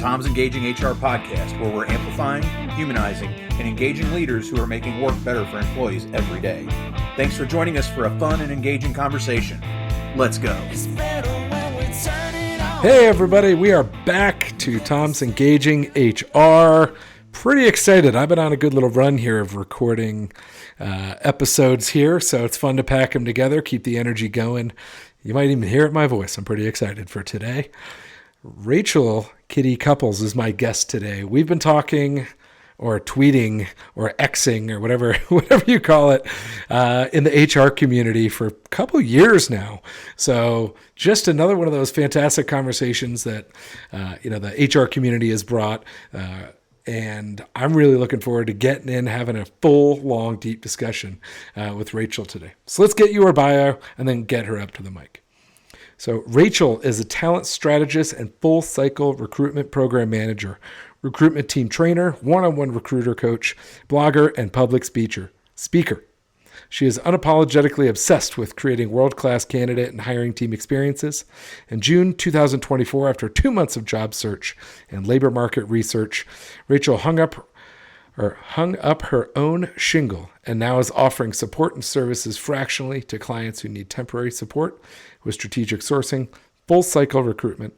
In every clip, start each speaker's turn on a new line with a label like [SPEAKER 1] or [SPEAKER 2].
[SPEAKER 1] Tom's Engaging HR podcast, where we're amplifying, humanizing, and engaging leaders who are making work better for employees every day. Thanks for joining us for a fun and engaging conversation. Let's go.
[SPEAKER 2] Hey everybody, we are back to Tom's Engaging HR. Pretty excited. I've been on a good little run here of recording episodes here, so it's fun to pack them together, keep the energy going. You might even hear it in my voice. I'm pretty excited for today. Rachel Kitty Cupples is my guest today. We've been talking or tweeting or Xing or whatever you call it in the HR community for a couple years now. So just another one of those fantastic conversations that the HR community has brought. And I'm really looking forward to getting in, having a full, long, deep discussion with Rachel today. So let's get you her bio and then get her up to the mic. So Rachel is a talent strategist and full cycle recruitment program manager, recruitment team trainer, one-on-one recruiter coach, blogger, and public speaker. She is unapologetically obsessed with creating world-class candidate and hiring team experiences. In June 2024, after 2 months of job search and labor market research, Rachel hung up her own shingle and now is offering support and services fractionally to clients who need temporary support with strategic sourcing, full cycle recruitment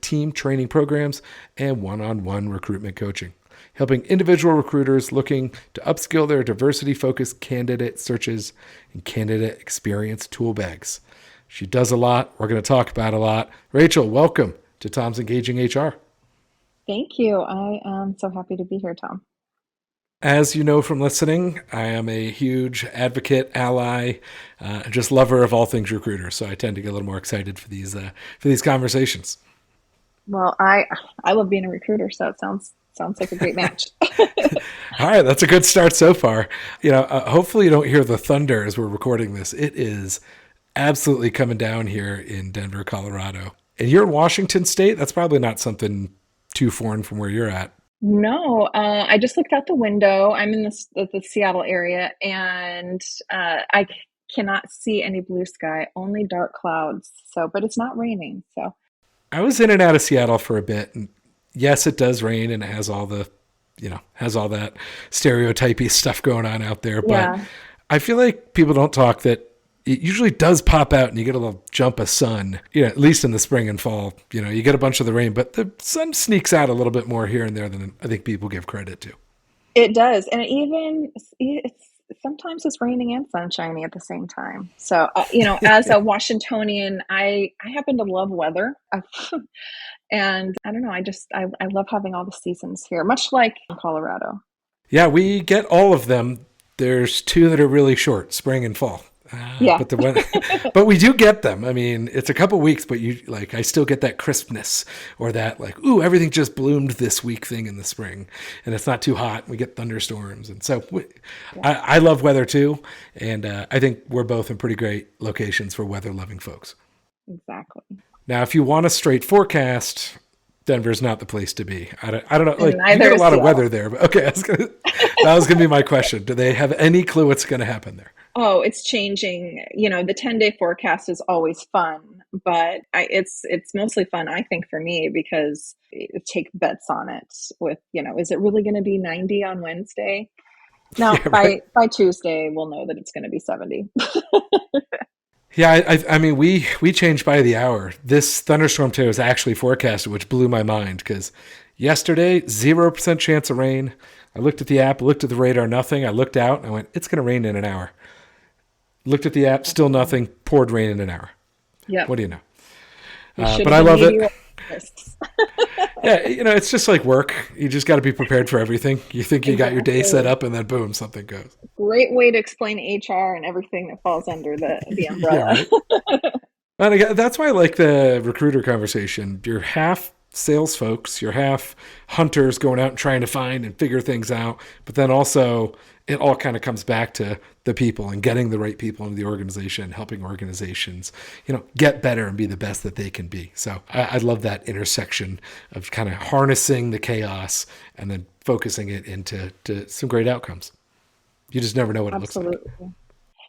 [SPEAKER 2] team training programs, and one-on-one recruitment coaching, helping individual recruiters looking to upskill their diversity-focused candidate searches and candidate experience tool bags. She does a lot. We're going to talk about a lot. Rachel, welcome to Tom's Engaging HR.
[SPEAKER 3] Thank you. I am so happy to be here, Tom.
[SPEAKER 2] As you know from listening, I am a huge advocate, ally, just lover of all things recruiter. So I tend to get a little more excited for these conversations.
[SPEAKER 3] Well, I love being a recruiter, so it sounds like a great match.
[SPEAKER 2] All right, that's a good start so far. Hopefully you don't hear the thunder as we're recording this. It is absolutely coming down here in Denver, Colorado. And you're in Washington State. That's probably not something too foreign from where you're at.
[SPEAKER 3] No, I just looked out the window. I'm in the Seattle area, and I cannot see any blue sky, only dark clouds. But it's not raining. So
[SPEAKER 2] I was in and out of Seattle for a bit, and yes, it does rain, and it has all that stereotypy stuff going on out there. But yeah. I feel like people don't talk that it usually does pop out and you get a little jump of sun, at least in the spring and fall. You get a bunch of the rain, but the sun sneaks out a little bit more here and there than I think people give credit to.
[SPEAKER 3] It does. And sometimes it's raining and sunshiny at the same time. So, as a Washingtonian, I happen to love weather. And I don't know, I love having all the seasons here, much like in Colorado.
[SPEAKER 2] Yeah, we get all of them. There's two that are really short, spring and fall.
[SPEAKER 3] Yeah.
[SPEAKER 2] But we do get them. I mean, it's a couple weeks, but I still get that crispness or that everything just bloomed this week thing in the spring, and it's not too hot. We get thunderstorms. And so I love weather too. And I think we're both in pretty great locations for weather loving folks.
[SPEAKER 3] Exactly.
[SPEAKER 2] Now, if you want a straight forecast, Denver's not the place to be. I don't know. You
[SPEAKER 3] Neither
[SPEAKER 2] get a lot
[SPEAKER 3] is
[SPEAKER 2] of weather there. But okay, that was going to be my question. Do they have any clue what's going to happen there?
[SPEAKER 3] Oh, it's changing. The 10-day forecast is always fun, but it's mostly fun, I think, for me, because take bets on it with, is it really going to be 90 on Wednesday? Now, yeah, right. by Tuesday, we'll know that it's going to be 70.
[SPEAKER 2] Yeah, I mean, we changed by the hour. This thunderstorm today was actually forecasted, which blew my mind because yesterday, 0% chance of rain. I looked at the app, looked at the radar, nothing. I looked out and I went, it's going to rain in an hour. Looked at the app, still nothing, poured rain in an hour.
[SPEAKER 3] Yeah.
[SPEAKER 2] What do you know? But I love it. Yeah, it's just like work. You just got to be prepared for everything. You think you got your day set up and then boom, something goes.
[SPEAKER 3] Great way to explain HR and everything that falls under the umbrella.
[SPEAKER 2] Yeah, right? And again, that's why I like the recruiter conversation. You're half sales folks, you're half hunters going out and trying to find and figure things out, but then also it all kind of comes back to the people and getting the right people into the organization, helping organizations, get better and be the best that they can be. So I love that intersection of kind of harnessing the chaos and then focusing it into some great outcomes. You just never know what it looks like.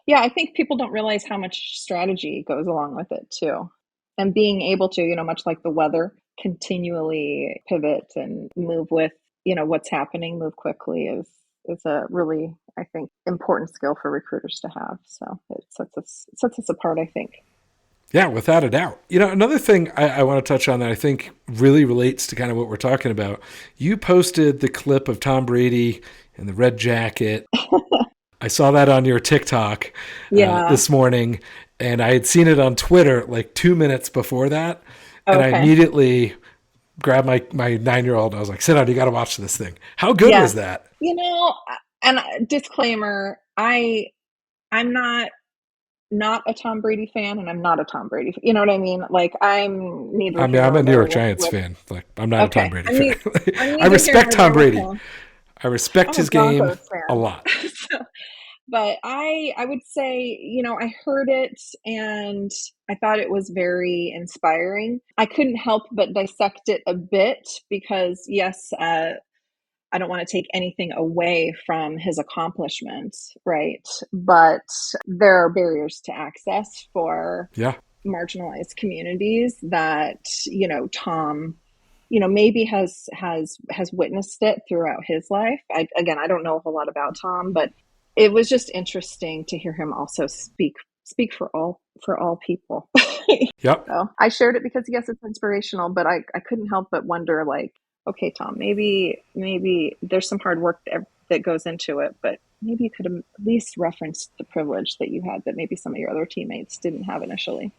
[SPEAKER 3] Yeah, I think people don't realize how much strategy goes along with it too. And being able to, much like the weather, continually pivot and move with, what's happening, move quickly is a really, I think, important skill for recruiters to have. So it sets us apart, I think.
[SPEAKER 2] Yeah, without a doubt. Another thing I want to touch on that I think really relates to kind of what we're talking about. You posted the clip of Tom Brady in the red jacket. I saw that on your TikTok this morning, and I had seen it on Twitter like 2 minutes before that. And I immediately grabbed my 9-year-old and I was like, sit down, you got to watch this thing. How good was that?
[SPEAKER 3] And disclaimer, I'm not a Tom Brady fan, and I'm not a Tom Brady fan. You know what I mean? Like, I'm neither.
[SPEAKER 2] I'm a New York Giants fan. Like, I'm not a Tom Brady fan. I respect Tom Brady. I respect his game a lot.
[SPEAKER 3] But I would say, I heard it and I thought it was very inspiring. I couldn't help but dissect it a bit because, yes, I don't want to take anything away from his accomplishments, right? But there are barriers to access for marginalized communities that, Tom, maybe has witnessed it throughout his life. I don't know a whole lot about Tom, but it was just interesting to hear him also speak for all people.
[SPEAKER 2] Yep.
[SPEAKER 3] So I shared it because, yes, it's inspirational, but I couldn't help but wonder, like, okay, Tom, maybe there's some hard work that goes into it, but maybe you could have at least referenced the privilege that you had that maybe some of your other teammates didn't have initially.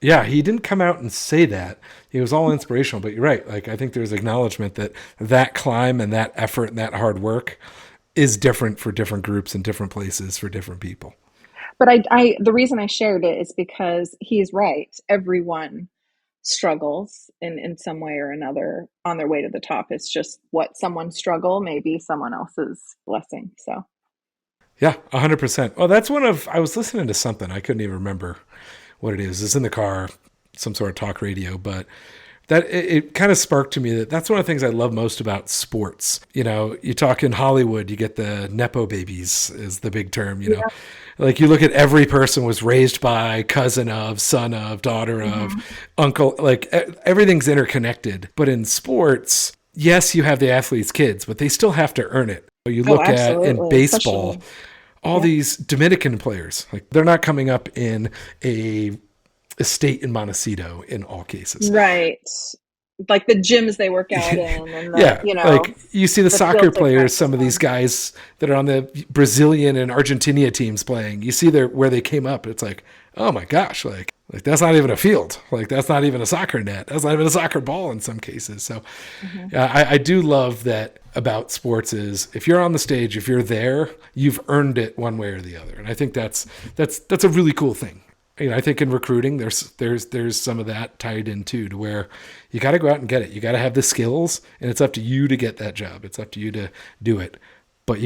[SPEAKER 2] Yeah, he didn't come out and say that. He was all inspirational, but you're right. Like, I think there's acknowledgement that climb and that effort and that hard work is different for different groups and different places for different people.
[SPEAKER 3] But the reason I shared it is because he's right. Everyone struggles in some way or another on their way to the top. It's just what someone's struggle may be someone else's blessing. So
[SPEAKER 2] yeah, 100%. Well, that's I was listening to something. I couldn't even remember what it is. It's in the car, some sort of talk radio, but that it kind of sparked to me that's one of the things I love most about sports. You talk in Hollywood, you get the Nepo babies is the big term, Like, you look at every person was raised by, cousin of, son of, daughter of, uncle, like everything's interconnected. But in sports, yes, you have the athletes' kids, but they still have to earn it. You look at in baseball, all these Dominican players, like, they're not coming up in a estate in Montecito in all cases.
[SPEAKER 3] Right. Like the gyms they work out in. And
[SPEAKER 2] like you see the soccer players, some of these guys that are on the Brazilian and Argentina teams playing, you see where they came up. It's like, oh my gosh, like that's not even a field. Like, that's not even a soccer net. That's not even a soccer ball in some cases. So I do love that about sports is if you're on the stage, if you're there, you've earned it one way or the other. And I think that's a really cool thing. I think in recruiting, there's some of that tied in too, to where you got to go out and get it. You got to have the skills, and it's up to you to get that job. It's up to you to do it. But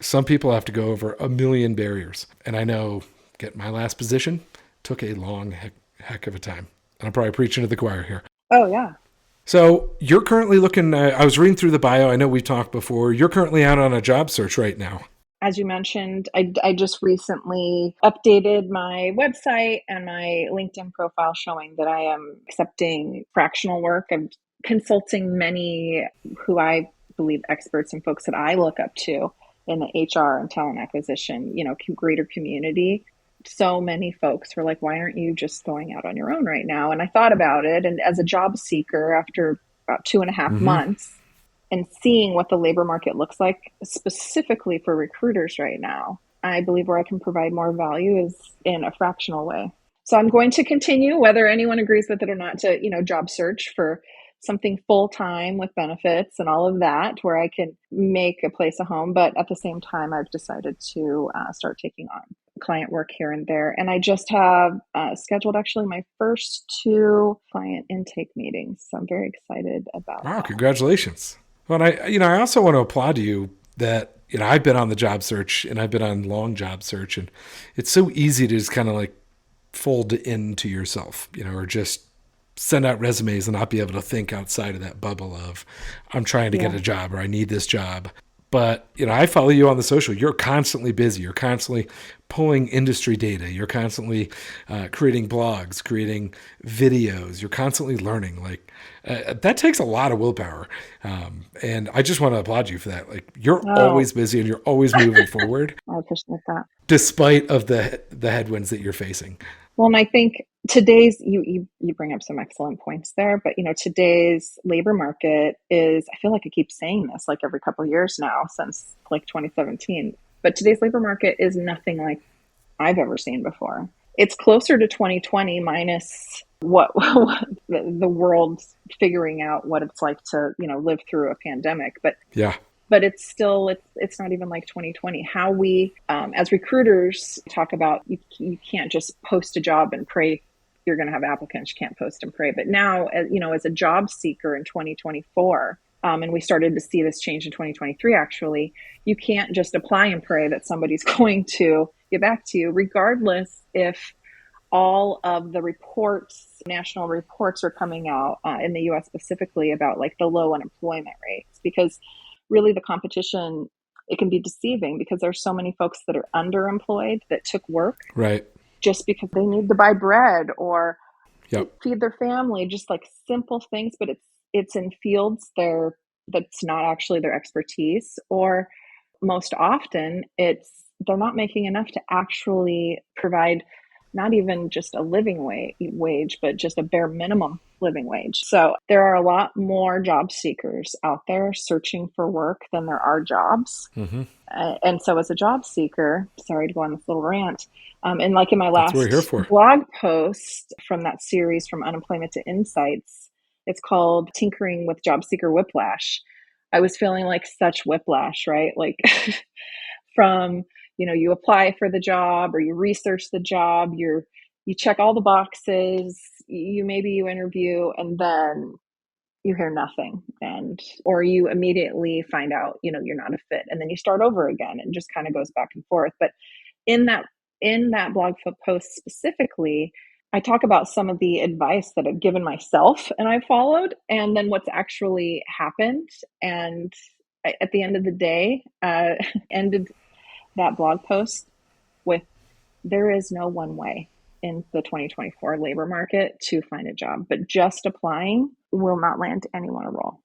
[SPEAKER 2] some people have to go over a million barriers. And I know getting my last position took a long heck of a time. And I'm probably preaching to the choir here.
[SPEAKER 3] Oh, yeah.
[SPEAKER 2] So you're currently looking, I was reading through the bio. I know we've talked before. You're currently out on a job search right now.
[SPEAKER 3] As you mentioned, I just recently updated my website and my LinkedIn profile showing that I am accepting fractional work. I'm consulting many who I believe experts and folks that I look up to in the HR and talent acquisition, greater community. So many folks were like, why aren't you just going out on your own right now? And I thought about it. And as a job seeker, after about 2.5 months, and seeing what the labor market looks like specifically for recruiters right now, I believe where I can provide more value is in a fractional way. So I'm going to continue, whether anyone agrees with it or not, to, job search for something full-time with benefits and all of that, where I can make a place a home. But at the same time, I've decided to start taking on client work here and there. And I just have scheduled actually my first 2 client intake meetings. So I'm very excited about that.
[SPEAKER 2] Wow, congratulations. Well, I also want to applaud you that, I've been on the job search and I've been on long job search, and it's so easy to just kind of like fold into yourself, or just send out resumes and not be able to think outside of that bubble of I'm trying to get a job or I need this job. But, I follow you on the social. You're constantly busy. You're constantly pulling industry data. You're constantly creating blogs, creating videos. You're constantly learning. Like that takes a lot of willpower. And I just want to applaud you for that. Like you're
[SPEAKER 3] Oh,
[SPEAKER 2] always busy and you're always moving forward
[SPEAKER 3] I appreciate that.
[SPEAKER 2] despite of the headwinds that you're facing.
[SPEAKER 3] Well, and I think today's you bring up some excellent points there, but today's labor market is, I feel like I keep saying this like every couple of years now since like 2017, but today's labor market is nothing like I've ever seen before. It's closer to 2020 minus what the world's figuring out what it's like to, live through a pandemic,
[SPEAKER 2] Yeah.
[SPEAKER 3] but it's still it's not even like 2020. How we as recruiters talk about, you can't just post a job and pray you're going to have applicants. You can't post and pray. But now, as a job seeker in 2024, and we started to see this change in 2023, actually, you can't just apply and pray that somebody's going to get back to you, regardless if all of the reports, national reports, are coming out in the US specifically about like the low unemployment rates, because really the competition, it can be deceiving because there's so many folks that are underemployed that took work
[SPEAKER 2] Right.
[SPEAKER 3] just because they need to buy bread or
[SPEAKER 2] Yep.
[SPEAKER 3] feed their family, just like simple things, but it's in fields that's not actually their expertise, or most often they're not making enough to actually provide not even just a living wage, but just a bare minimum living wage. So there are a lot more job seekers out there searching for work than there are jobs.
[SPEAKER 2] Mm-hmm.
[SPEAKER 3] And so as a job seeker, sorry to go on this little rant, and like in my
[SPEAKER 2] That's what we're here
[SPEAKER 3] last
[SPEAKER 2] for.
[SPEAKER 3] blog post from that series, From Unemployment to Insights, it's called Tinkering with Job Seeker Whiplash. I was feeling like such whiplash, right? Like from, you apply for the job or you research the job, you check all the boxes, maybe you interview, and then you hear nothing, or you immediately find out you're not a fit, and then you start over again and just kind of goes back and forth. But in that blog post specifically, I talk about some of the advice that I've given myself and I've followed, and then what's actually happened. And at the end of the day, ended that blog post with, there is no one way in the 2024 labor market to find a job, but just applying will not land anyone a role.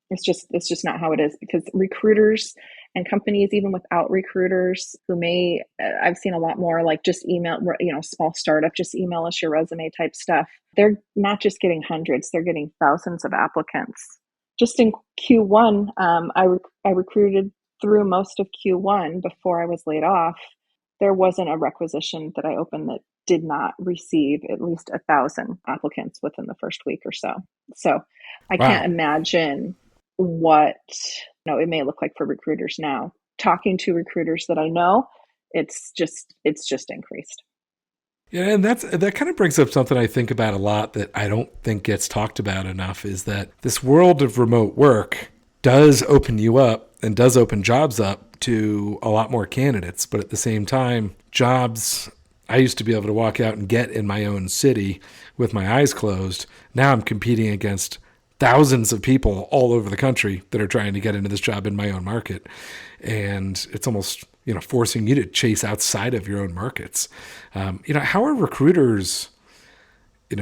[SPEAKER 3] It's just not how it is, because recruiters and companies, even without recruiters, who may, I've seen a lot more like just email, small startup, just email us your resume type stuff. They're not just getting hundreds, they're getting thousands of applicants. Just in Q1, I recruited through most of Q1 before I was laid off. There wasn't a requisition that I opened that did not receive at least 1,000 applicants within the first week or so. So I can't
[SPEAKER 2] Wow.
[SPEAKER 3] imagine what it may look like for recruiters now. Talking to recruiters that I know, it's just increased.
[SPEAKER 2] Yeah, and that kind of brings up something I think about a lot that I don't think gets talked about enough, is that this world of remote work does open you up and does open jobs up to a lot more candidates. But at the same time, jobs I used to be able to walk out and get in my own city with my eyes closed. Now I'm competing against thousands of people all over the country that are trying to get into this job in my own market. And it's almost, forcing you to chase outside of your own markets. How are recruiters,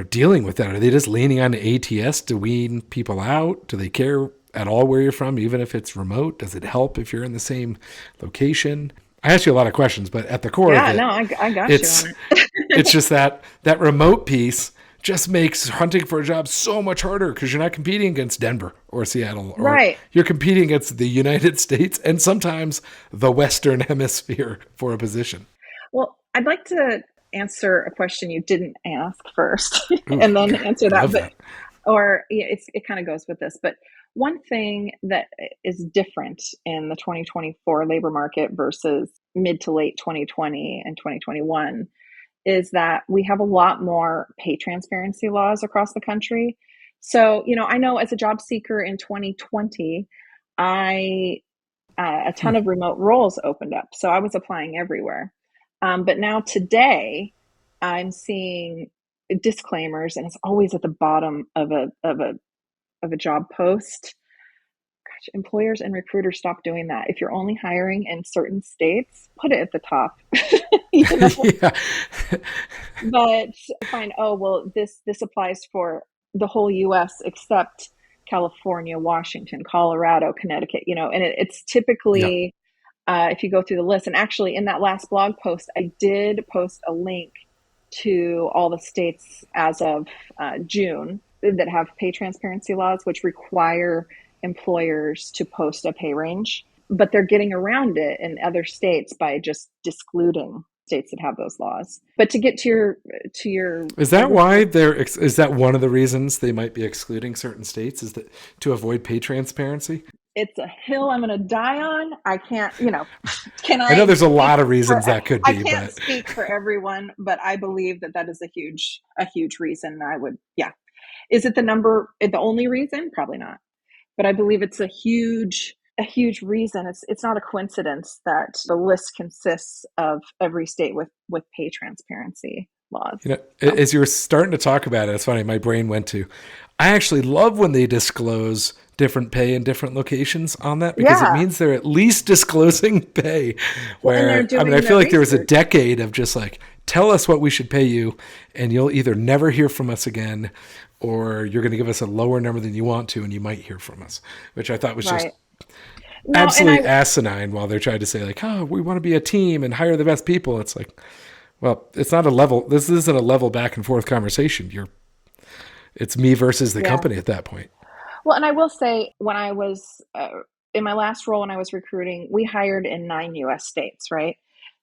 [SPEAKER 2] dealing with that? Are they just leaning on the ATS to wean people out? Do they care at all where you're from, even if it's remote? Does it help if you're in the same location? I asked you a lot of questions, but at the core of it,
[SPEAKER 3] No, I got
[SPEAKER 2] it's
[SPEAKER 3] you on it.
[SPEAKER 2] it's just that remote piece just makes hunting for a job so much harder, because you're not competing against Denver or Seattle, or
[SPEAKER 3] Right.
[SPEAKER 2] you're competing against the United States and sometimes the Western Hemisphere for a position.
[SPEAKER 3] Well, I'd like to answer a question you didn't ask first
[SPEAKER 2] Ooh,
[SPEAKER 3] and then answer
[SPEAKER 2] I
[SPEAKER 3] that.
[SPEAKER 2] love
[SPEAKER 3] But
[SPEAKER 2] that.
[SPEAKER 3] or it kind of goes with this. But one thing that is different in the 2024 labor market versus mid to late 2020 and 2021 is that we have a lot more pay transparency laws across the country. So, I know as a job seeker in 2020, a ton of remote roles opened up. So I was applying everywhere. But now today, I'm seeing disclaimers, and it's always at the bottom of a job post. employers and recruiters, stop doing that. If you're only hiring in certain states, put it at the top. You know?
[SPEAKER 2] Yeah.
[SPEAKER 3] But find, oh, well, this applies for the whole US except California, Washington, Colorado, Connecticut, and it's typically, if you go through the list, and actually in that last blog post, I did post a link to all the states as of June that have pay transparency laws, which require employers to post a pay range, but they're getting around it in other states by just excluding states that have those laws. But to get to your
[SPEAKER 2] is that why is that one of the reasons they might be excluding certain states, is that to avoid pay transparency?
[SPEAKER 3] It's a hill I'm going to die on. I can't,
[SPEAKER 2] I know there's a lot of reasons that could be.
[SPEAKER 3] I can't speak for everyone, but I believe that is a huge reason. Is it the only reason? Probably not. But I believe it's a huge reason. It's not a coincidence that the list consists of every state with pay transparency laws.
[SPEAKER 2] As you were starting to talk about it, it's funny, my brain went to, I actually love when they disclose different pay in different locations on that, because it means they're at least disclosing pay. Where, I feel like there was a decade of just like, tell us what we should pay you, and you'll either never hear from us again, or you're going to give us a lower number than you want to, and you might hear from us, which I thought was just absolutely asinine, while they're trying to say like, oh, we want to be a team and hire the best people. It's like, well, it's not a level. This isn't a level back and forth conversation. It's me versus the company at that point.
[SPEAKER 3] Well, and I will say, when I was in my last role, when I was recruiting, we hired in 9 U.S. states, right?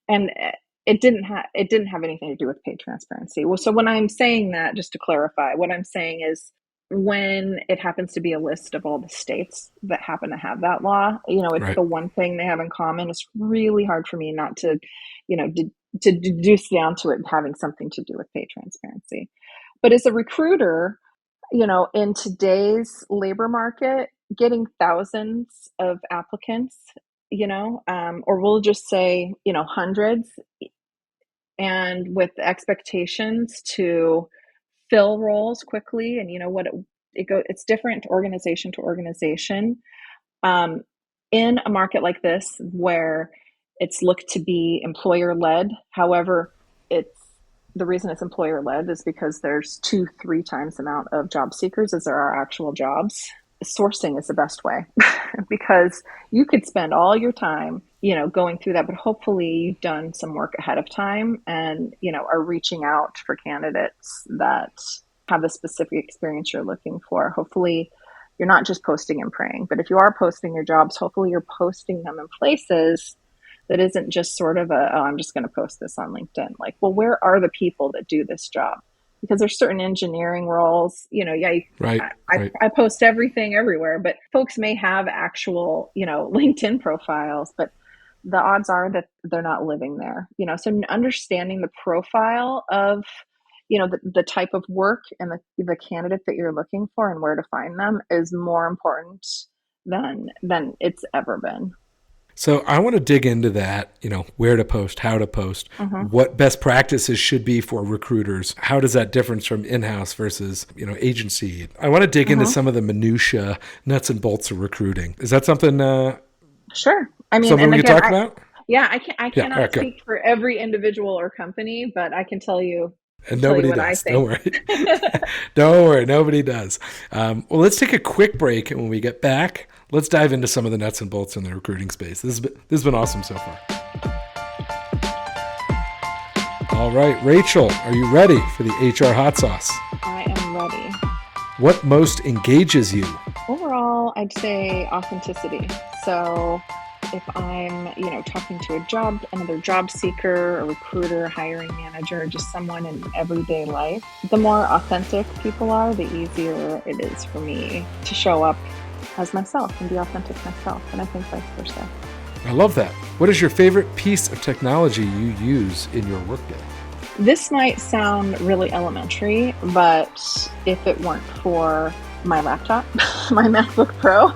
[SPEAKER 3] And it didn't have anything to do with pay transparency. Well, so when I'm saying that, just to clarify, what I'm saying is, when it happens to be a list of all the states that happen to have that law, it's the one thing they have in common. It's really hard for me not to, to deduce down to it having something to do with pay transparency. But as a recruiter, in today's labor market, getting thousands of applicants, or we'll just say, hundreds, and with expectations to fill roles quickly, and it's different organization to organization. In a market like this, where it's looked to be employer-led, however, the reason it's employer-led is because there's 2-3 times the amount of job seekers as there are actual jobs. Sourcing is the best way, because you could spend all your time, going through that, but hopefully you've done some work ahead of time and, are reaching out for candidates that have the specific experience you're looking for. Hopefully you're not just posting and praying, but if you are posting your jobs, hopefully you're posting them in places that isn't just sort of I'm just going to post this on LinkedIn. Like, well, where are the people that do this job? Because there's certain engineering roles, I post everything everywhere, but folks may have actual, LinkedIn profiles, but the odds are that they're not living there, so understanding the profile of, the type of work and the candidate that you're looking for and where to find them is more important than it's ever been.
[SPEAKER 2] So I want to dig into that, where to post, how to post, what best practices should be for recruiters. How does that differ from in-house versus, agency? I want to dig into some of the minutia, nuts and bolts of recruiting. Is that something?
[SPEAKER 3] Sure. I mean,
[SPEAKER 2] something we can talk about?
[SPEAKER 3] I cannot speak for every individual or company, but I can tell you.
[SPEAKER 2] And nobody does. Don't worry. Don't worry. Nobody does. Well, let's take a quick break. And when we get back, let's dive into some of the nuts and bolts in the recruiting space. This has been awesome so far. All right, Rachel, are you ready for the HR hot sauce?
[SPEAKER 3] I am ready.
[SPEAKER 2] What most engages you?
[SPEAKER 3] Overall, I'd say authenticity. So if I'm, talking to another job seeker, a recruiter, hiring manager, just someone in everyday life, the more authentic people are, the easier it is for me to show up as myself and be authentic myself. And I think vice versa.
[SPEAKER 2] I love that. What is your favorite piece of technology you use in your workday?
[SPEAKER 3] This might sound really elementary, but if it weren't for my laptop, my MacBook Pro,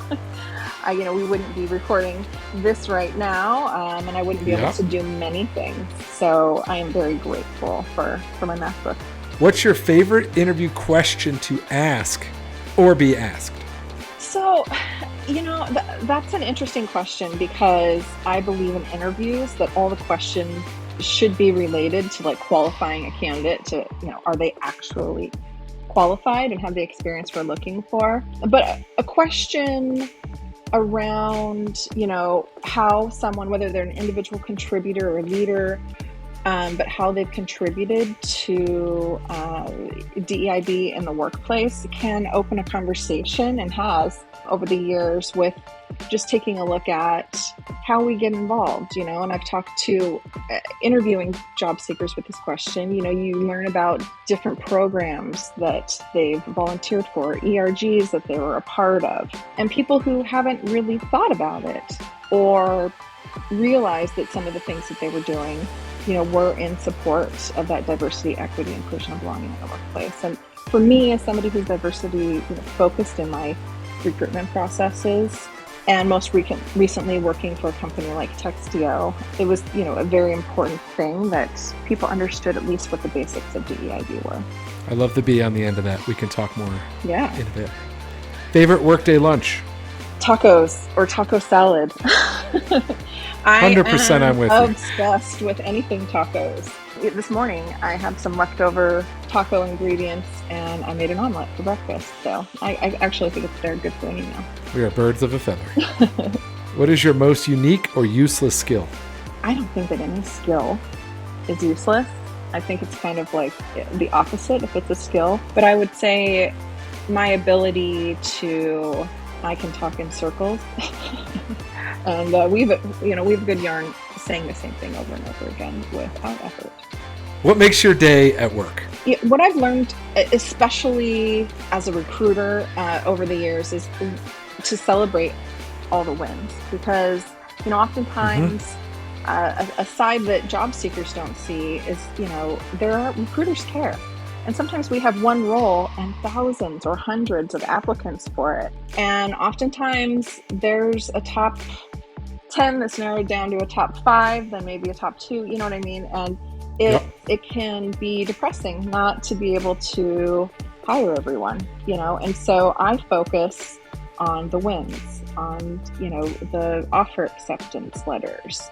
[SPEAKER 3] we wouldn't be recording this right now, and I wouldn't be able to do many things. So I am very grateful for my MacBook.
[SPEAKER 2] What's your favorite interview question to ask or be asked?
[SPEAKER 3] So, that's an interesting question because I believe in interviews that all the questions should be related to like qualifying a candidate to, are they actually qualified and have the experience we're looking for? But a question around, how someone, whether they're an individual contributor or leader, but how they've contributed to DEIB in the workplace can open a conversation and has over the years with just taking a look at how we get involved, and I've talked to interviewing job seekers with this question. You learn about different programs that they've volunteered for, ERGs that they were a part of, and people who haven't really thought about it or realized that some of the things that they were doing were in support of that diversity, equity, inclusion, and belonging in the workplace. And for me, as somebody who's diversity focused in my recruitment processes, and most recently working for a company like Textio, it was a very important thing that people understood at least what the basics of DEIB were.
[SPEAKER 2] I love the B on the end of that. We can talk more in a bit. Favorite workday lunch?
[SPEAKER 3] Tacos or taco salad.
[SPEAKER 2] 100% I'm with you.
[SPEAKER 3] Obsessed with anything tacos. This morning I had some leftover taco ingredients and I made an omelet for breakfast. So I actually think they're good for any meal.
[SPEAKER 2] We are birds of a feather. What is your most unique or useless skill?
[SPEAKER 3] I don't think that any skill is useless. I think it's kind of like the opposite if it's a skill. But I would say my ability to, I can talk in circles. And we have good yarn saying the same thing over and over again without effort.
[SPEAKER 2] What makes your day at work?
[SPEAKER 3] Yeah, what I've learned, especially as a recruiter over the years, is to celebrate all the wins. Because, oftentimes a side that job seekers don't see is, recruiters care. And sometimes we have one role and thousands or hundreds of applicants for it. And oftentimes there's a top 10 that's narrowed down to a top 5, then maybe a top 2, you know what I mean? And it can be depressing not to be able to hire everyone, And so I focus on the wins, on, the offer acceptance letters.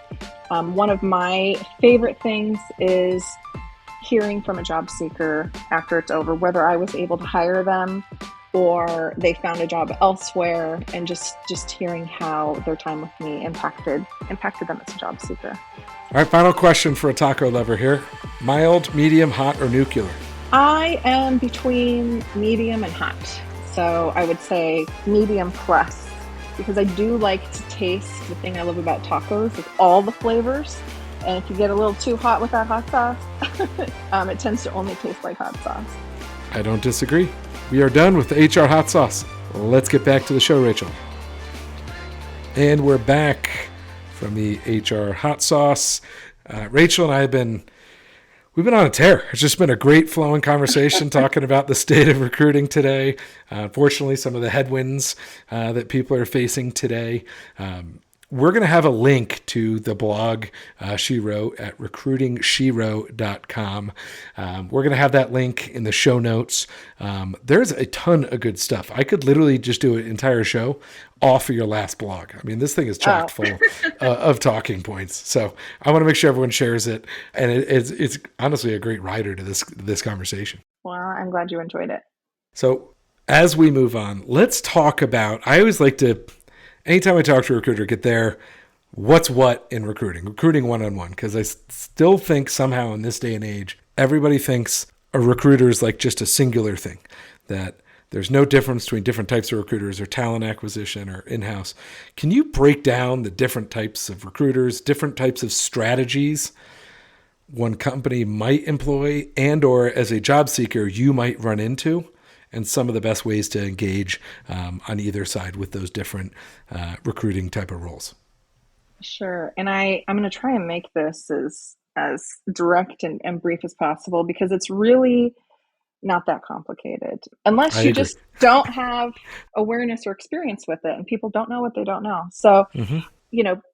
[SPEAKER 3] One of my favorite things is hearing from a job seeker after it's over, whether I was able to hire them or they found a job elsewhere, and just hearing how their time with me impacted them as a job seeker.
[SPEAKER 2] All right, final question for a taco lover here. Mild, medium, hot, or nuclear?
[SPEAKER 3] I am between medium and hot. So I would say medium plus, because I do like to taste. The thing I love about tacos is all the flavors. And if you get a little too hot with that hot sauce, it tends to only taste like hot sauce.
[SPEAKER 2] I don't disagree. We are done with the HR hot sauce. Let's get back to the show, Rachel. And we're back from the HR hot sauce. Rachel and I we've been on a tear. It's just been a great flowing conversation talking about the state of recruiting today. Unfortunately, some of the headwinds that people are facing today. We're going to have a link to the blog she wrote at recruitingshewrote.com. We're going to have that link in the show notes. There's a ton of good stuff. I could literally just do an entire show off of your last blog. I mean, this thing is chock full of talking points. So I want to make sure everyone shares it. And it's honestly a great rider to this conversation.
[SPEAKER 3] Well, I'm glad you enjoyed it.
[SPEAKER 2] So as we move on, let's talk about, I always like to, anytime I talk to a recruiter, get there, what's what in recruiting one-on-one. Because I still think somehow in this day and age, everybody thinks a recruiter is like just a singular thing, that there's no difference between different types of recruiters or talent acquisition or in-house. Can you break down the different types of recruiters, different types of strategies one company might employ and or as a job seeker you might run into, and some of the best ways to engage on either side with those different recruiting type of roles?
[SPEAKER 3] Sure. And I'm going to try and make this as direct and brief as possible, because it's really not that complicated unless you just don't have awareness or experience with it, and people don't know what they don't know. So,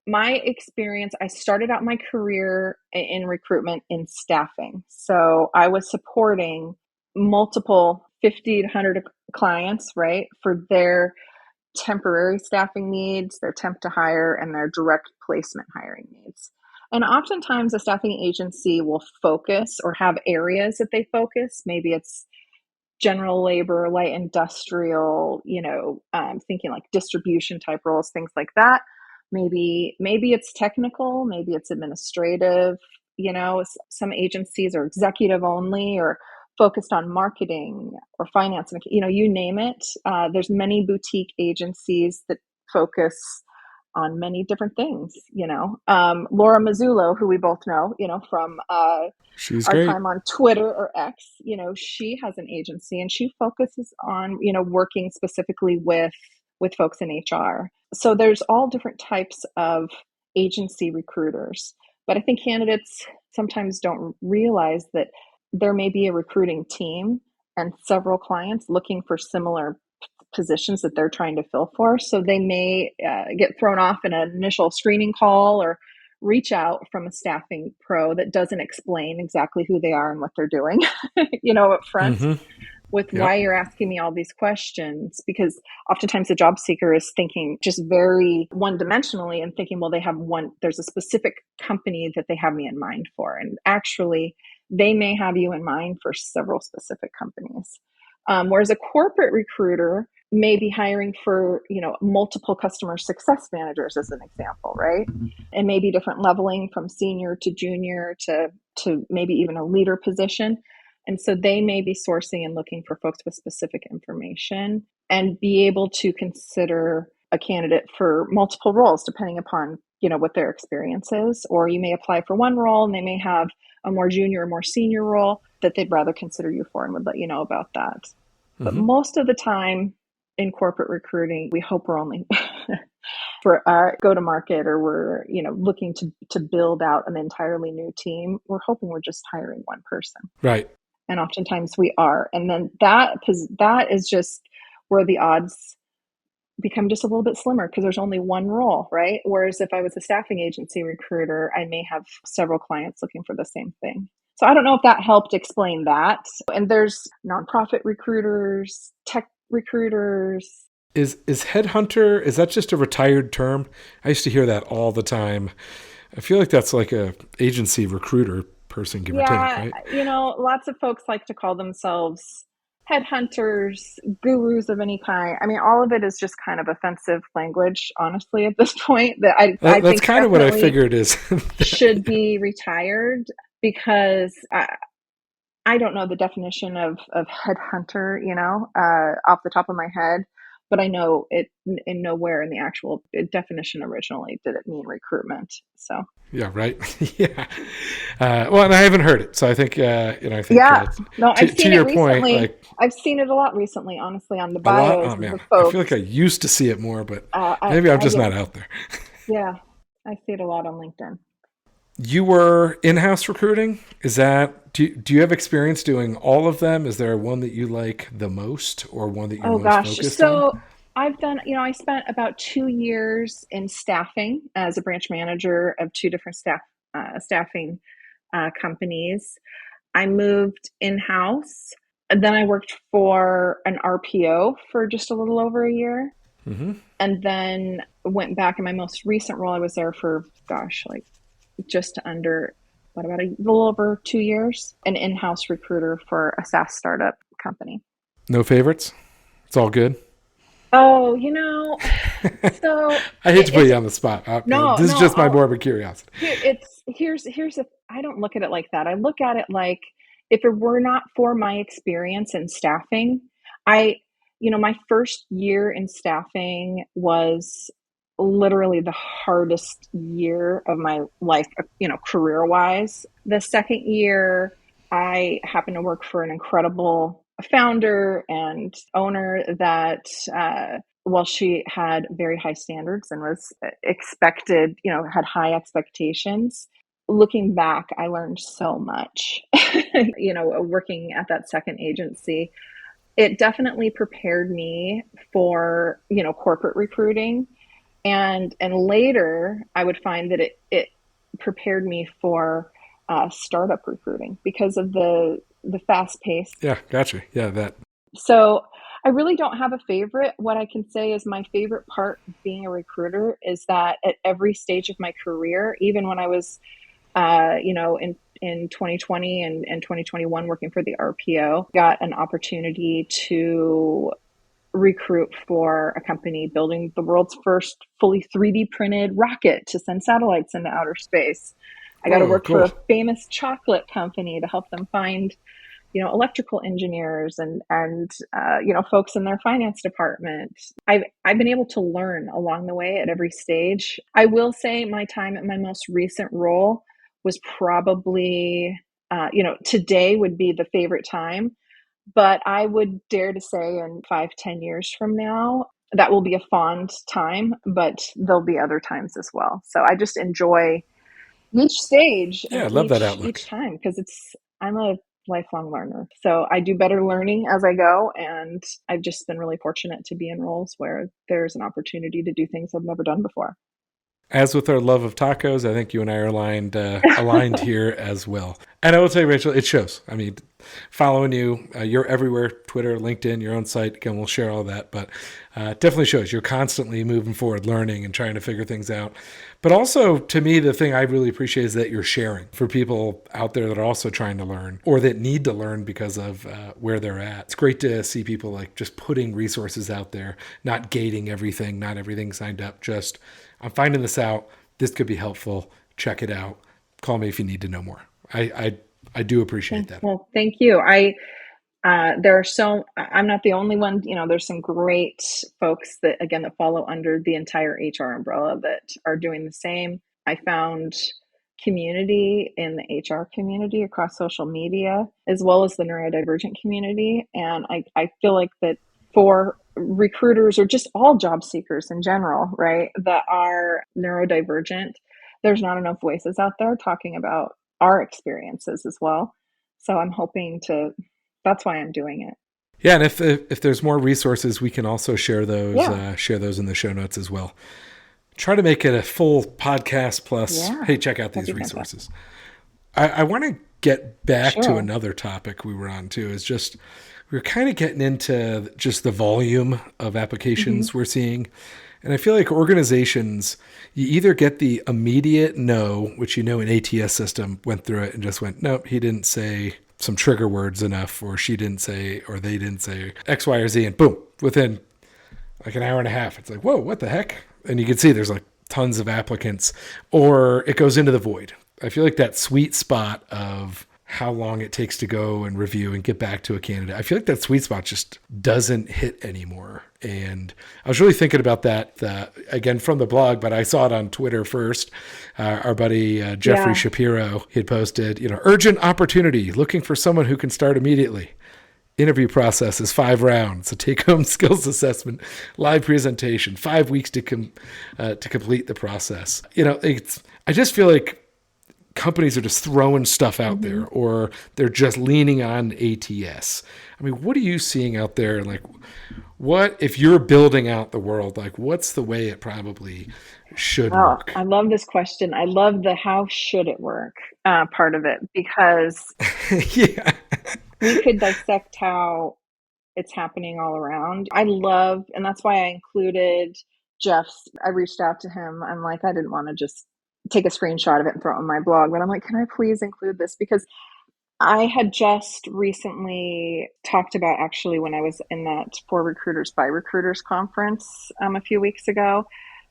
[SPEAKER 3] my experience, I started out my career in recruitment in staffing. So I was supporting multiple 50 to 100 clients, right, for their temporary staffing needs, their temp to hire, and their direct placement hiring needs. And oftentimes a staffing agency will focus or have areas that they focus. Maybe it's general labor, light industrial, thinking like distribution type roles, things like that. Maybe it's technical, maybe it's administrative. Some agencies are executive only or focused on marketing or finance, and you name it. There's many boutique agencies that focus on many different things. Laura Mazzullo, who we both know, from
[SPEAKER 2] She's
[SPEAKER 3] our
[SPEAKER 2] great.
[SPEAKER 3] time on Twitter or X, she has an agency and she focuses on, working specifically with folks in HR. So there's all different types of agency recruiters. But I think candidates sometimes don't realize that there may be a recruiting team and several clients looking for similar positions that they're trying to fill for. So they may get thrown off in an initial screening call or reach out from a staffing pro that doesn't explain exactly who they are and what they're doing, up front.
[SPEAKER 2] Mm-hmm.
[SPEAKER 3] With
[SPEAKER 2] Yep.
[SPEAKER 3] why you're asking me all these questions, because oftentimes the job seeker is thinking just very one-dimensionally and thinking, well, there's a specific company that they have me in mind for. And actually, they may have you in mind for several specific companies. Whereas a corporate recruiter may be hiring for, multiple customer success managers as an example, right? And maybe different leveling from senior to junior to maybe even a leader position. And so they may be sourcing and looking for folks with specific information and be able to consider a candidate for multiple roles, depending upon, what their experience is. Or you may apply for one role and they may have a more junior or more senior role that they'd rather consider you for and would let you know about that. Mm-hmm. But most of the time in corporate recruiting, we hope we're only for go-to-market or we're, looking to build out an entirely new team. We're hoping we're just hiring one person.
[SPEAKER 2] Right.
[SPEAKER 3] And oftentimes we are. And then that is just where the odds become just a little bit slimmer because there's only one role, right? Whereas if I was a staffing agency recruiter, I may have several clients looking for the same thing. So I don't know if that helped explain that. And there's nonprofit recruiters, tech recruiters.
[SPEAKER 2] Is headhunter, is that just a retired term? I used to hear that all the time. I feel like that's like a agency recruiter person, give or take, right?
[SPEAKER 3] Lots of folks like to call themselves headhunters, gurus of any kind. I mean, all of it is just kind of offensive language, honestly, at this point. I
[SPEAKER 2] That's
[SPEAKER 3] think
[SPEAKER 2] kind of what I figured is.
[SPEAKER 3] should be retired because I don't know the definition of headhunter, off the top of my head. But I know it in nowhere in the actual definition originally did it mean recruitment. So
[SPEAKER 2] yeah, right. Yeah. Well, and I haven't heard it, so I think I think
[SPEAKER 3] I've seen
[SPEAKER 2] your
[SPEAKER 3] it
[SPEAKER 2] point,
[SPEAKER 3] recently. I've seen it a lot recently, honestly, on the bios of the folks.
[SPEAKER 2] I feel like I used to see it more, but maybe I'm just not out there.
[SPEAKER 3] Yeah, I see it a lot on LinkedIn.
[SPEAKER 2] You were in-house recruiting. Is that do you have experience doing all of them? Is there one that you like the most, or one that you're most focused on?
[SPEAKER 3] So I've done. I spent about 2 years in staffing as a branch manager of 2 different staffing companies. I moved in-house, and then I worked for an RPO for just a little over a year, and then went back. In my most recent role, I was there for just under, about a little over 2 years, an in-house recruiter for a SaaS startup company.
[SPEAKER 2] No favorites? It's all good?
[SPEAKER 3] Oh, so...
[SPEAKER 2] I hate to put you on the spot. This is just my morbid curiosity.
[SPEAKER 3] I don't look at it like that. I look at it like, if it were not for my experience in staffing, my first year in staffing was literally the hardest year of my life, career-wise. The second year, I happened to work for an incredible founder and owner that, she had very high standards and was expected, had high expectations. Looking back, I learned so much, working at that second agency. It definitely prepared me for, corporate recruiting. And later, I would find that it prepared me for startup recruiting because of the fast pace.
[SPEAKER 2] Yeah, gotcha. Yeah, that.
[SPEAKER 3] So I really don't have a favorite. What I can say is my favorite part of being a recruiter is that at every stage of my career, even when I was, in 2020 and 2021 working for the RPO, got an opportunity to recruit for a company building the world's first fully 3D printed rocket to send satellites into outer space. I got to
[SPEAKER 2] Whoa,
[SPEAKER 3] work for
[SPEAKER 2] cool.
[SPEAKER 3] a famous chocolate company to help them find, electrical engineers and folks in their finance department. I've been able to learn along the way at every stage. I will say my time at my most recent role was probably, today would be the favorite time, but I would dare to say in 5-10 years from now, that will be a fond time, but there'll be other times as well. So I just enjoy each stage
[SPEAKER 2] Yeah, I
[SPEAKER 3] and
[SPEAKER 2] love that
[SPEAKER 3] each
[SPEAKER 2] outlook.
[SPEAKER 3] time because I'm a lifelong learner. So I do better learning as I go, and I've just been really fortunate to be in roles where there's an opportunity to do things I've never done before.
[SPEAKER 2] As with our love of tacos, I think you and I are aligned here as well. And I will tell you, Rachel, it shows. I mean, following you, you're everywhere: Twitter, LinkedIn, your own site. Again, we'll share all that, but it definitely shows you're constantly moving forward, learning and trying to figure things out. But also, to me, the thing I really appreciate is that you're sharing for people out there that are also trying to learn or that need to learn because of where they're at. It's great to see people like just putting resources out there, not gating everything, not everything signed up, just I'm finding this out. This could be helpful. Check it out. Call me if you need to know more. I do appreciate that.
[SPEAKER 3] Well, thank you. I'm not the only one. There's some great folks that follow under the entire HR umbrella that are doing the same. I found community in the HR community across social media, as well as the neurodivergent community. And I feel like that for recruiters or just all job seekers in general, right, that are neurodivergent, there's not enough voices out there talking about our experiences as well. So I'm hoping that's why I'm doing it.
[SPEAKER 2] Yeah, and if there's more resources, we can also share those
[SPEAKER 3] Yeah.
[SPEAKER 2] share those in the show notes as well. Try to make it a full podcast plus.
[SPEAKER 3] Yeah.
[SPEAKER 2] Hey, check out these
[SPEAKER 3] That'd be
[SPEAKER 2] resources. I want to get back to
[SPEAKER 3] Sure.
[SPEAKER 2] another topic we were on too. Is just we're kind of getting into just the volume of applications we're seeing. And I feel like organizations, you either get the immediate no, which an ATS system went through it and just went, nope, he didn't say some trigger words enough, or she didn't say, or they didn't say X, Y, or Z, and boom, within like an hour and a half, it's like, whoa, what the heck? And you can see there's like tons of applicants, or it goes into the void. I feel like that sweet spot of how long it takes to go and review and get back to a candidate, I feel like that sweet spot just doesn't hit anymore. And I was really thinking about that, again, from the blog, but I saw it on Twitter first. Our buddy Jeffrey Shapiro, he had posted, urgent opportunity, looking for someone who can start immediately. Interview process is 5 rounds, a take-home skills assessment, live presentation, 5 weeks to complete the process. I just feel like companies are just throwing stuff out there, or they're just leaning on ATS. I mean, what are you seeing out there? Like, what if you're building out the world? Like, what's the way it probably should work?
[SPEAKER 3] I love this question. I love the how should it work part of it, because
[SPEAKER 2] Yeah.
[SPEAKER 3] we could dissect how it's happening all around. And that's why I included Jeff's. I reached out to him. I'm like, I didn't want to just take a screenshot of it and throw it on my blog, but I'm like, can I please include this? Because I had just recently talked about, actually, when I was in that For Recruiters by Recruiters conference a few weeks ago,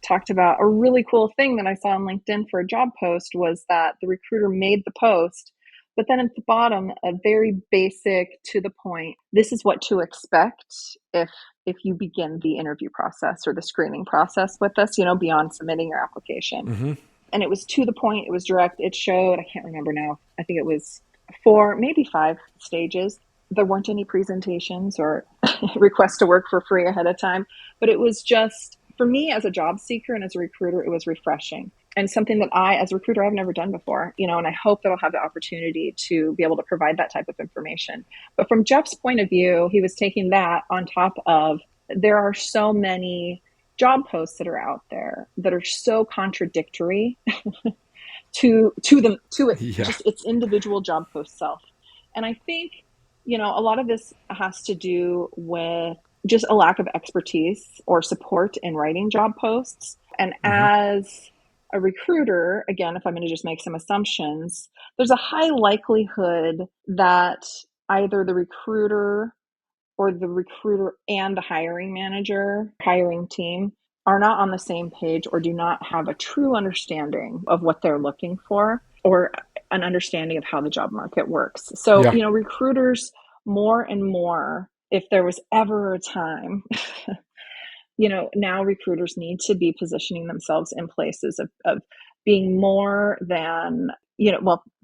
[SPEAKER 3] talked about a really cool thing that I saw on LinkedIn for a job post was that the recruiter made the post, but then at the bottom, a very basic, to the point, this is what to expect if you begin the interview process or the screening process with us, beyond submitting your application. And it was to the point, it was direct, it showed, I can't remember now, I think it was 4, maybe 5 stages. There weren't any presentations or requests to work for free ahead of time, but it was just, for me as a job seeker and as a recruiter, it was refreshing and something that as a recruiter, I've never done before, and I hope that I'll have the opportunity to be able to provide that type of information. But from Jeff's point of view, he was taking that on top of, there are so many job posts that are out there that are so contradictory to it, just its individual job post self. And I think, a lot of this has to do with just a lack of expertise or support in writing job posts. And as a recruiter, again, if I'm going to just make some assumptions, there's a high likelihood that either the recruiter or the recruiter and the hiring manager, hiring team, are not on the same page or do not have a true understanding of what they're looking for or an understanding of how the job market works. So, recruiters more and more, if there was ever a time, now recruiters need to be positioning themselves in places of being more than,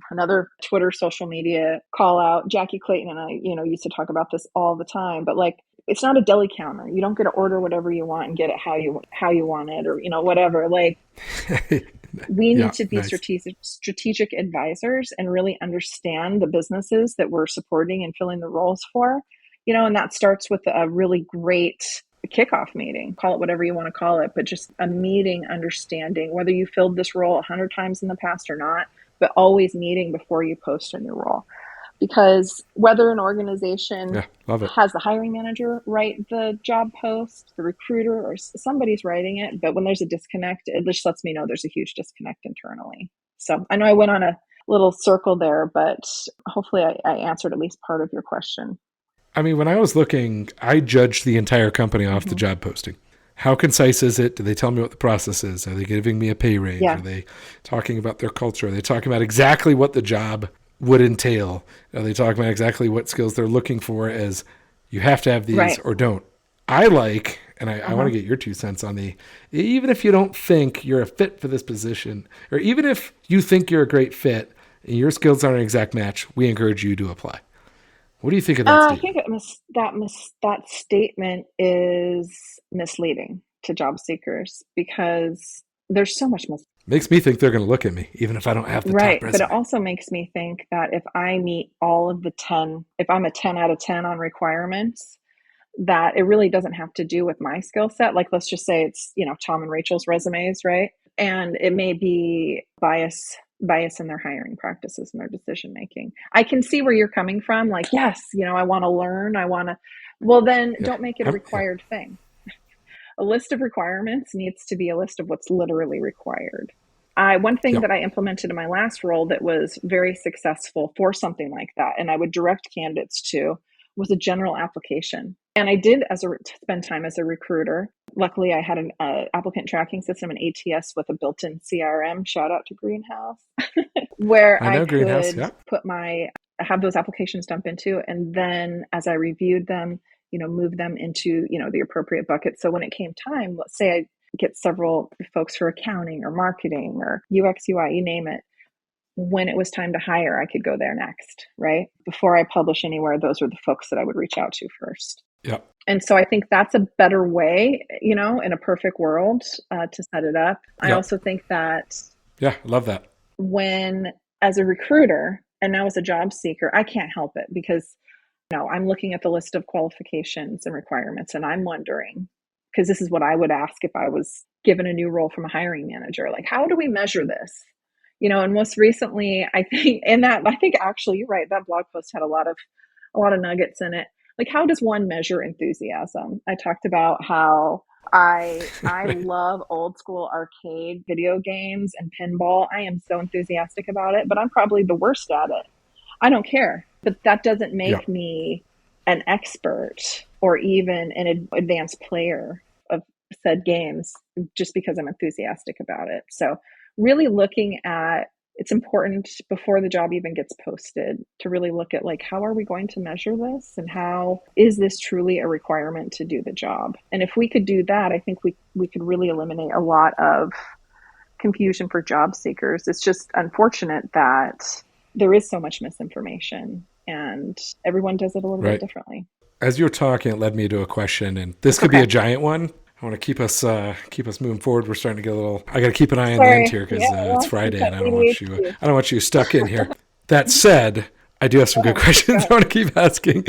[SPEAKER 3] another Twitter social media call out. Jackie Clayton and I, used to talk about this all the time, but like, it's not a deli counter. You don't get to order whatever you want and get it how you want it, or, whatever. Like, we need to be strategic advisors and really understand the businesses that we're supporting and filling the roles for, and that starts with a really great kickoff meeting, call it whatever you want to call it, but just a meeting understanding whether you filled this role 100 times in the past or not, but always meeting before you post a new role. Because whether an organization has the hiring manager write the job post, the recruiter, or somebody's writing it, but when there's a disconnect, it just lets me know there's a huge disconnect internally. So I know I went on a little circle there, but hopefully I answered at least part of your question.
[SPEAKER 2] I mean, when I was looking, I judged the entire company off the job posting. How concise is it? Do they tell me what the process is? Are they giving me a pay range? Are they talking about their culture? Are they talking about exactly what the job would entail? Are they talking about exactly what skills they're looking for as you have to have these or don't? I like, and I want to get your 2 cents on even if you don't think you're a fit for this position, or even if you think you're a great fit and your skills aren't an exact match, we encourage you to apply. What do you think of that statement?
[SPEAKER 3] I think that statement is misleading to job seekers because there's so much
[SPEAKER 2] Makes me think they're going to look at me, even if I don't have the top resume.
[SPEAKER 3] But it also makes me think that if I meet all of the 10, if I'm a 10 out of 10 on requirements, that it really doesn't have to do with my skill set. Like, let's just say it's, Tom and Rachel's resumes, right? And it may be bias in their hiring practices and their decision making. I can see where you're coming from. Like, yes, I want to learn. Well, then don't make it a required thing. A list of requirements needs to be a list of what's literally required. One thing that I implemented in my last role that was very successful for something like that, and I would direct candidates to, was a general application. And I did spend time as a recruiter. Luckily, I had an applicant tracking system, an ATS with a built-in CRM. Shout out to Greenhouse, where I could have those applications dump into, and then as I reviewed them, move them into the appropriate bucket. So when it came time, let's say I get several folks for accounting or marketing or UX UI, you name it. When it was time to hire, I could go there next, right? Before I publish anywhere, those were the folks that I would reach out to first.
[SPEAKER 2] Yep.
[SPEAKER 3] And so I think that's a better way, in a perfect world, to set it up. I also think that...
[SPEAKER 2] Yeah, I love that.
[SPEAKER 3] When, as a recruiter, and now as a job seeker, I can't help it because, I'm looking at the list of qualifications and requirements, and I'm wondering, because this is what I would ask if I was given a new role from a hiring manager, like, how do we measure this? And most recently, I think actually you're right. That blog post had a lot of nuggets in it. Like, how does one measure enthusiasm? I talked about how I love old school arcade video games and pinball. I am so enthusiastic about it, but I'm probably the worst at it. I don't care, but that doesn't make me an expert or even an advanced player of said games just because I'm enthusiastic about it. So really looking at, it's important before the job even gets posted to really look at, like, how are we going to measure this and how is this truly a requirement to do the job? And if we could do that, I think we could really eliminate a lot of confusion for job seekers. It's just unfortunate that there is so much misinformation and everyone does it a little bit differently.
[SPEAKER 2] As you're talking, it led me to a question, and this could be a giant one. I want to keep us moving forward. We're starting to get a little. I got to keep an eye on the end here because it's Friday, and I don't want you stuck in here. That said, I do have some good questions I want to keep asking.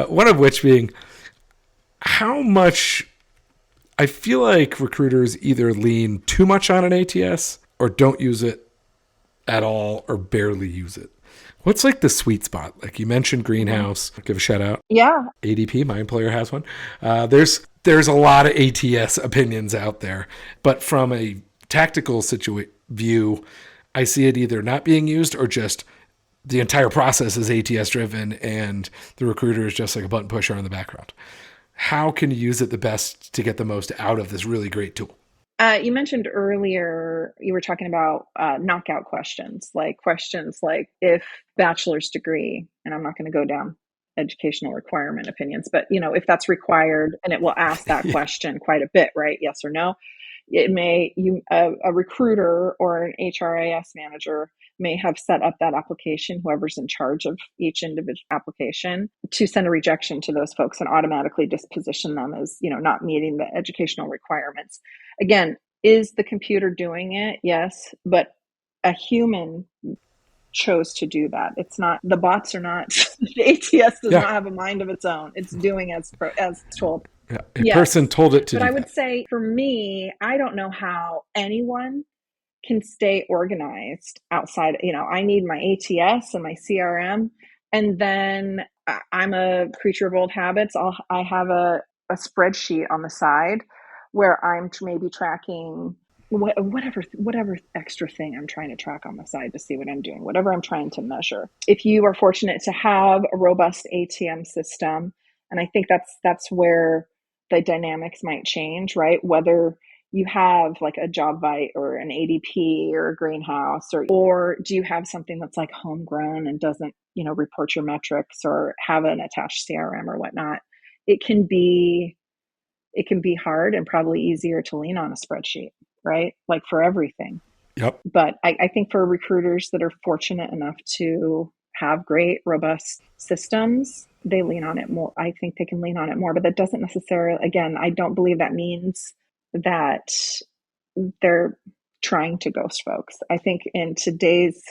[SPEAKER 2] One of which being, how much? I feel like recruiters either lean too much on an ATS or don't use it at all or barely use it. What's like the sweet spot? Like you mentioned greenhouse, give a shout out.
[SPEAKER 3] Yeah.
[SPEAKER 2] ADP, my employer has one. There's a lot of ATS opinions out there, but from a tactical view, I see it either not being used or just the entire process is ATS driven and the recruiter is just like a button pusher in the background. How can you use it the best to get the most out of this really great tool?
[SPEAKER 3] You mentioned earlier, you were talking about knockout questions like if bachelor's degree, and I'm not going to go down educational requirement opinions, but if that's required, and it will ask that question quite a bit, right? Yes or no. It may, a recruiter or an HRIS manager may have set up that application, whoever's in charge of each individual application, to send a rejection to those folks and automatically disposition them as, not meeting the educational requirements. Again, is the computer doing it? Yes, but a human chose to do that. It's not, the bots are not, the ATS does not have a mind of its own. It's doing as told.
[SPEAKER 2] Yeah, a person told it to do
[SPEAKER 3] that. But I would say for me, I don't know how anyone can stay organized outside. I need my ATS and my CRM. And then I'm a creature of old habits. I have a spreadsheet on the side where I'm maybe tracking whatever extra thing I'm trying to track on the side to see what I'm doing, whatever I'm trying to measure. If you are fortunate to have a robust ATM system, and I think that's where the dynamics might change, right? Whether you have like a JobVite or an ADP or a greenhouse, or do you have something that's like homegrown and doesn't, report your metrics or have an attached CRM or whatnot. It can be hard and probably easier to lean on a spreadsheet, right? Like for everything.
[SPEAKER 2] Yep.
[SPEAKER 3] But I think for recruiters that are fortunate enough to have great, robust systems, they lean on it more. I think they can lean on it more, but that doesn't necessarily, again, I don't believe that means that they're trying to ghost folks. I think in today's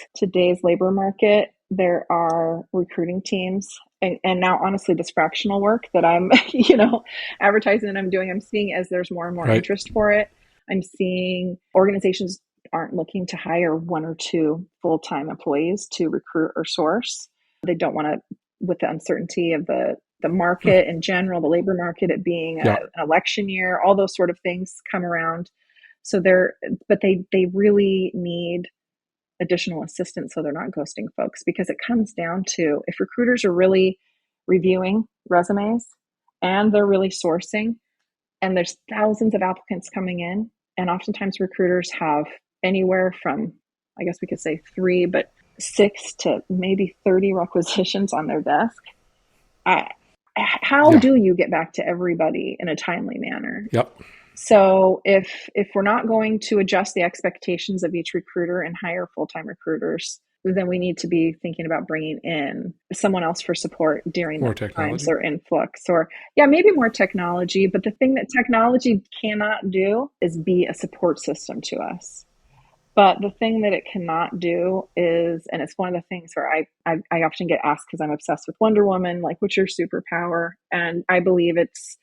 [SPEAKER 3] labor market, there are recruiting teams, and now honestly, this fractional work that I'm, advertising that I'm doing, I'm seeing as there's more and more interest for it. I'm seeing organizations aren't looking to hire one or two full-time employees to recruit or source. They don't want to, with the uncertainty of the market in general, the labor market, it being an election year, all those sort of things come around. So they really need additional assistance so they're not ghosting folks, because it comes down to, if recruiters are really reviewing resumes and they're really sourcing, and there's thousands of applicants coming in, and oftentimes recruiters have anywhere from, I guess we could say 3, but 6 to maybe 30 requisitions on their desk. How do you get back to everybody in a timely manner?
[SPEAKER 2] Yep.
[SPEAKER 3] So if we're not going to adjust the expectations of each recruiter and hire full-time recruiters, then we need to be thinking about bringing in someone else for support during the times or influx, or maybe more technology. But the thing that technology cannot do is be a support system to us. But the thing that it cannot do is, and it's one of the things where I often get asked, because I'm obsessed with Wonder Woman, like, what's your superpower? And I believe it's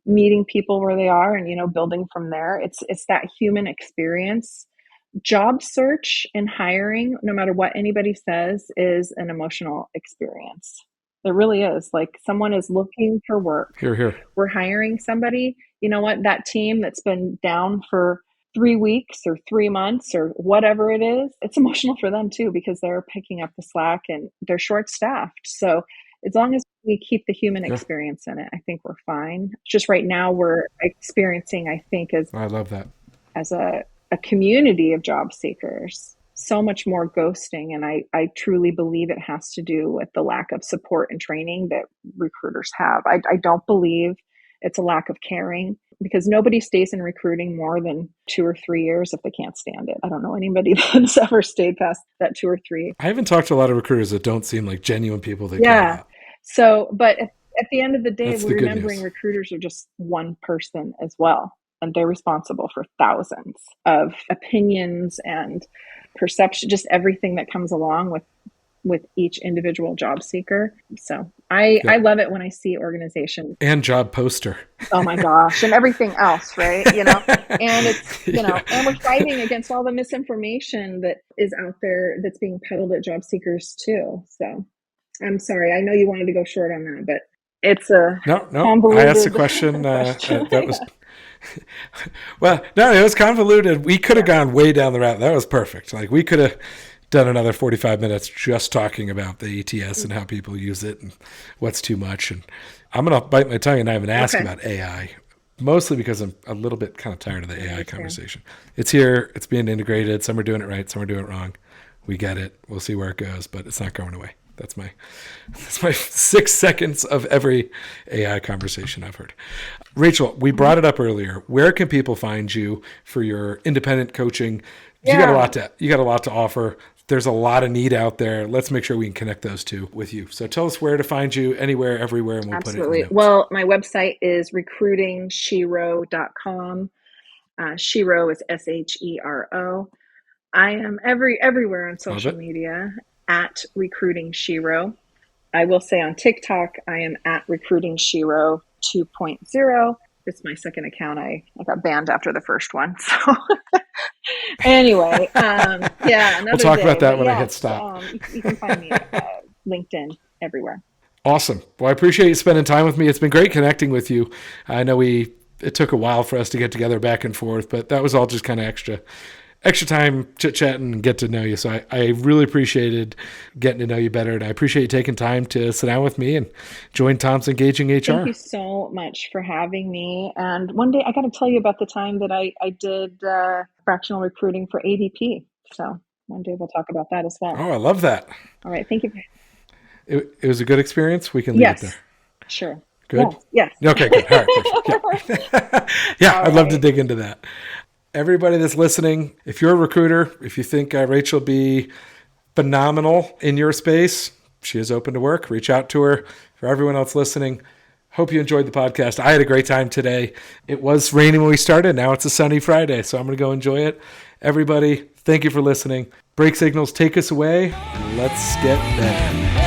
[SPEAKER 3] meeting people where they are and, building from there. It's that human experience. Job search and hiring, no matter what anybody says, is an emotional experience. It really is. Like, someone is looking for work.
[SPEAKER 2] Here.
[SPEAKER 3] We're hiring somebody. You know what? That team that's been down for 3 weeks or 3 months or whatever it is, it's emotional for them too, because they're picking up the slack and they're short staffed. So as long as we keep the human experience in it, I think we're fine. Just right now we're experiencing, I think,
[SPEAKER 2] I love that,
[SPEAKER 3] as a community of job seekers, so much more ghosting. And I truly believe it has to do with the lack of support and training that recruiters have. I don't believe it's a lack of caring, because nobody stays in recruiting more than 2 or 3 years if they can't stand it. I don't know anybody that's ever stayed past that 2 or 3.
[SPEAKER 2] I haven't talked to a lot of recruiters that don't seem like genuine people that care about.
[SPEAKER 3] So, but at the end of the day, we're remembering recruiters are just one person as well. And they're responsible for thousands of opinions and perception, just everything that comes along with with each individual job seeker. So I love it when I see organizations
[SPEAKER 2] and job poster.
[SPEAKER 3] Oh my gosh, and everything else, right? And it's, and we're fighting against all the misinformation that is out there that's being peddled at job seekers too. So I'm sorry. I know you wanted to go short on that, but it's a convoluted
[SPEAKER 2] I asked a question. That was well, no, it was convoluted. We could have gone way down the route. That was perfect. Like we could have done another 45 minutes just talking about the ATS and how people use it and what's too much. And I'm going to bite my tongue and I haven't asked about AI, mostly because I'm a little bit kind of tired of the AI conversation. It's here. It's being integrated. Some are doing it right. Some are doing it wrong. We get it. We'll see where it goes, but it's not going away. That's my 6 seconds of every AI conversation I've heard. Rachel, we brought it up earlier. Where can people find you for your independent coaching? You got a lot to offer. There's a lot of need out there. Let's make sure we can connect those two with you. So tell us where to find you, anywhere, everywhere, and we'll put it in the notes.
[SPEAKER 3] Well, my website is recruitingshero.com. Shero is SHERO. I am everywhere on social media at Recruiting Shero. I will say on TikTok, I am at Recruiting Shero 2.0. It's my second account. I got banned after the first one. So anyway,
[SPEAKER 2] we'll talk about that when I hit stop.
[SPEAKER 3] You can find me at LinkedIn everywhere.
[SPEAKER 2] Awesome. Well, I appreciate you spending time with me. It's been great connecting with you. I know it took a while for us to get together back and forth, but that was all just kind of extra time chit-chatting and get to know you. So I really appreciated getting to know you better. And I appreciate you taking time to sit down with me and join Tom's Engaging HR.
[SPEAKER 3] Thank you so much for having me. And one day I got to tell you about the time that I did fractional recruiting for ADP. So one day we'll talk about that as well.
[SPEAKER 2] Oh, I love that.
[SPEAKER 3] All right. Thank you.
[SPEAKER 2] It was a good experience. We can leave it there.
[SPEAKER 3] Sure.
[SPEAKER 2] Good?
[SPEAKER 3] Yes.
[SPEAKER 2] Okay, good. All right. Yeah, I'd love to dig into that. Everybody that's listening, if you're a recruiter, if you think Rachel be phenomenal in your space, she is open to work. Reach out to her. For everyone else listening, hope you enjoyed the podcast. I had a great time today. It was raining when we started. Now it's a sunny Friday, so I'm going to go enjoy it. Everybody, thank you for listening. Break signals, take us away. Let's get better.